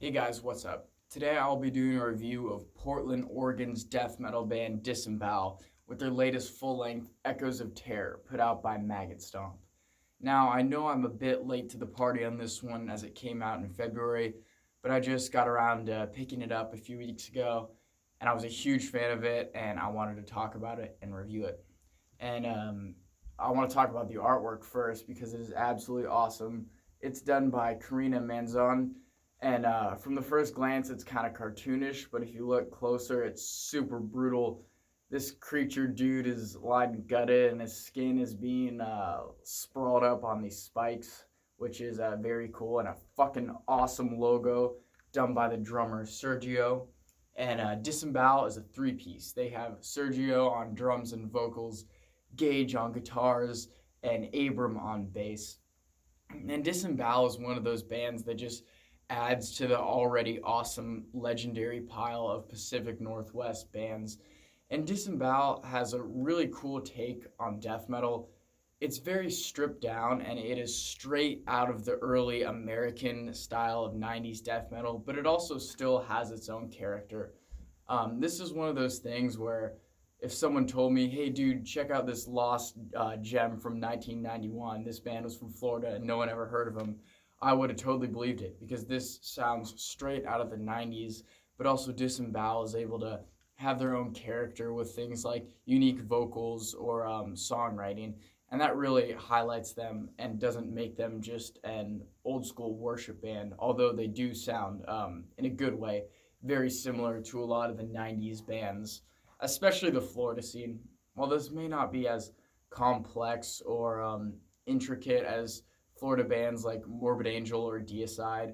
Hey guys, what's up? Today I'll be doing a review of Portland, Oregon's death metal band Disembowel with their latest full-length Echoes of Terror put out by Maggot Stomp. Now, I know I'm a bit late to the party on this one as it came out in February, but I just got around to picking it up a few weeks ago and I was a huge fan of it and I wanted to talk about it and review it. And I want to talk about the artwork first because it is absolutely awesome. It's done by Karina Manzon, and from the first glance, it's kind of cartoonish, but if you look closer, it's super brutal. This creature dude is lying gutted, and his skin is being sprawled up on these spikes, which is very cool, and a fucking awesome logo done by the drummer Sergio. And Disembowel is a three-piece. They have Sergio on drums and vocals, Gage on guitars, and Abram on bass. And Disembowel is one of those bands that just adds to the already awesome legendary pile of Pacific Northwest bands. And Disembowel has a really cool take on death metal. It's very stripped down and it is straight out of the early American style of 90s death metal, but it also still has its own character. This is one of those things where if someone told me, hey dude, check out this lost gem from 1991, this band was from Florida and no one ever heard of them, I would have totally believed it because this sounds straight out of the 90s, but also Disembowel is able to have their own character with things like unique vocals or songwriting, and that really highlights them and doesn't make them just an old school worship band, although they do sound, in a good way, very similar to a lot of the 90s bands, especially the Florida scene. While this may not be as complex or intricate as Florida bands like Morbid Angel or Deicide,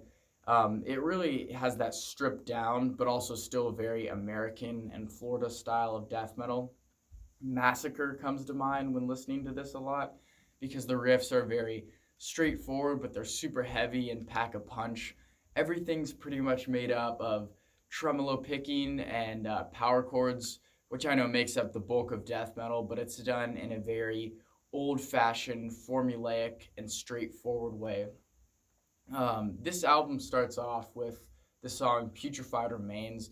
it really has that stripped down, but also still very American and Florida style of death metal. Massacre comes to mind when listening to this a lot because the riffs are very straightforward, but they're super heavy and pack a punch. Everything's pretty much made up of tremolo picking and power chords, which I know makes up the bulk of death metal, but it's done in a very old-fashioned, formulaic, and straightforward way. This album starts off with the song Putrefied Remains,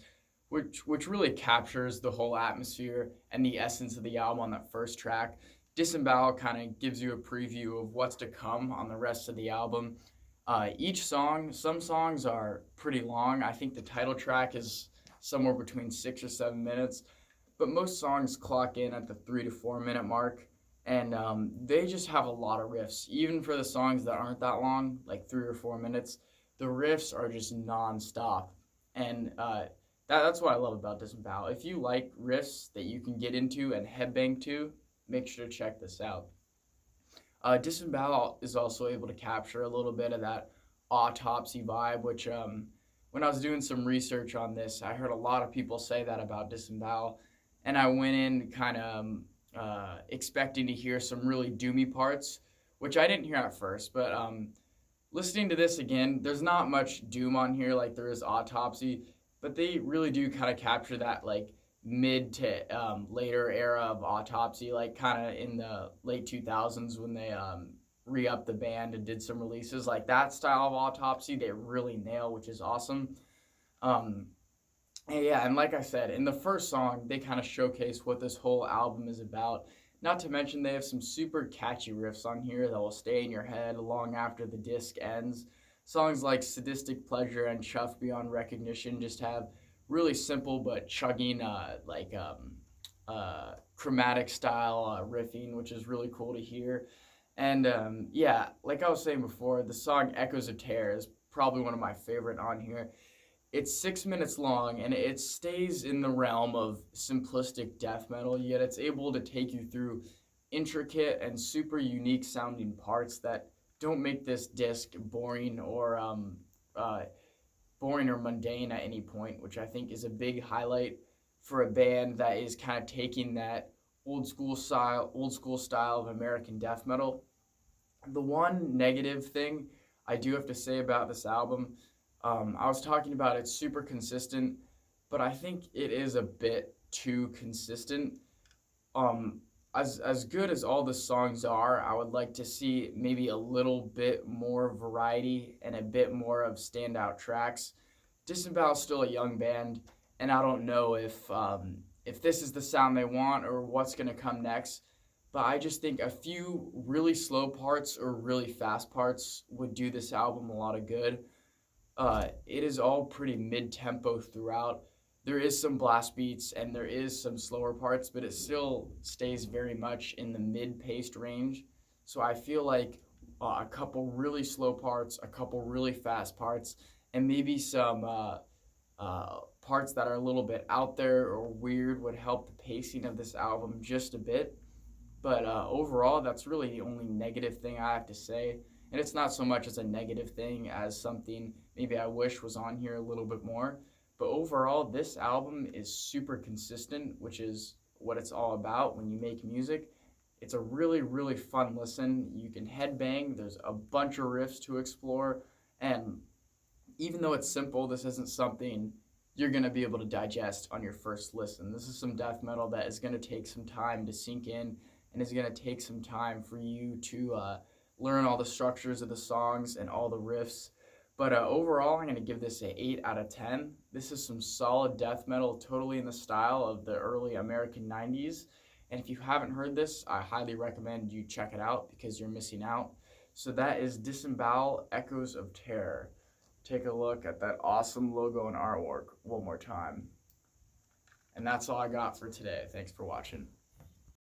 which really captures the whole atmosphere and the essence of the album on that first track. Disembowel kind of gives you a preview of what's to come on the rest of the album. Each song, some songs are pretty long. I think the title track is somewhere between 6 or 7 minutes, but most songs clock in at the 3 to 4 minute mark. And they just have a lot of riffs. Even for the songs that aren't that long, like 3 or 4 minutes, the riffs are just non-stop. And that's what I love about Disembowel. If you like riffs that you can get into and headbang to, make sure to check this out. Disembowel is also able to capture a little bit of that autopsy vibe, which when I was doing some research on this, I heard a lot of people say that about Disembowel, and I went in kind of expecting to hear some really doomy parts, which I didn't hear at first, but listening to this again, there's not much doom on here like there is autopsy, but they really do kind of capture that like mid to later era of autopsy, like kind of in the late 2000s when they re-upped the band and did some releases like that style of autopsy they really nail, which is awesome. um, and yeah, and like I said, in the first song, they kind of showcase what this whole album is about. Not to mention, they have some super catchy riffs on here that will stay in your head long after the disc ends. Songs like Sadistic Pleasure and Chuff Beyond Recognition just have really simple but chugging, chromatic style riffing, which is really cool to hear. And yeah, like I was saying before, the song Echoes of Terror is probably one of my favorite on here. It's 6 minutes long and it stays in the realm of simplistic death metal, yet it's able to take you through intricate and super unique sounding parts that don't make this disc uh, boring or mundane at any point, which I think is a big highlight for a band that is kind of taking that old school style of American death metal. The one negative thing I do have to say about this album, I was talking about it's super consistent, but I think it is a bit too consistent. Um, as good as all the songs are, I would like to see maybe a little bit more variety and a bit more of standout tracks. Disembowel is still a young band, and I don't know if this is the sound they want or what's gonna come next. But I just think a few really slow parts or really fast parts would do this album a lot of good. It is all pretty mid-tempo throughout. There is some blast beats and there is some slower parts, but it still stays very much in the mid-paced range. So I feel like a couple really slow parts, a couple really fast parts, and maybe some parts that are a little bit out there or weird would help the pacing of this album just a bit. But overall, that's really the only negative thing I have to say. And it's not so much as a negative thing as something maybe I wish was on here a little bit more. But overall, this album is super consistent, which is what it's all about when you make music. It's a really, really fun listen. You can headbang, there's a bunch of riffs to explore. And even though it's simple, this isn't something you're going to be able to digest on your first listen. This is some death metal that is going to take some time to sink in and is going to take some time for you to learn all the structures of the songs and all the riffs. But overall, I'm going to give this an 8 out of 10. This is some solid death metal, totally in the style of the early American 90s. And if you haven't heard this, I highly recommend you check it out because you're missing out. So that is Disembowel, Echoes of Terror. Take a look at that awesome logo and artwork one more time. And that's all I got for today. Thanks for watching.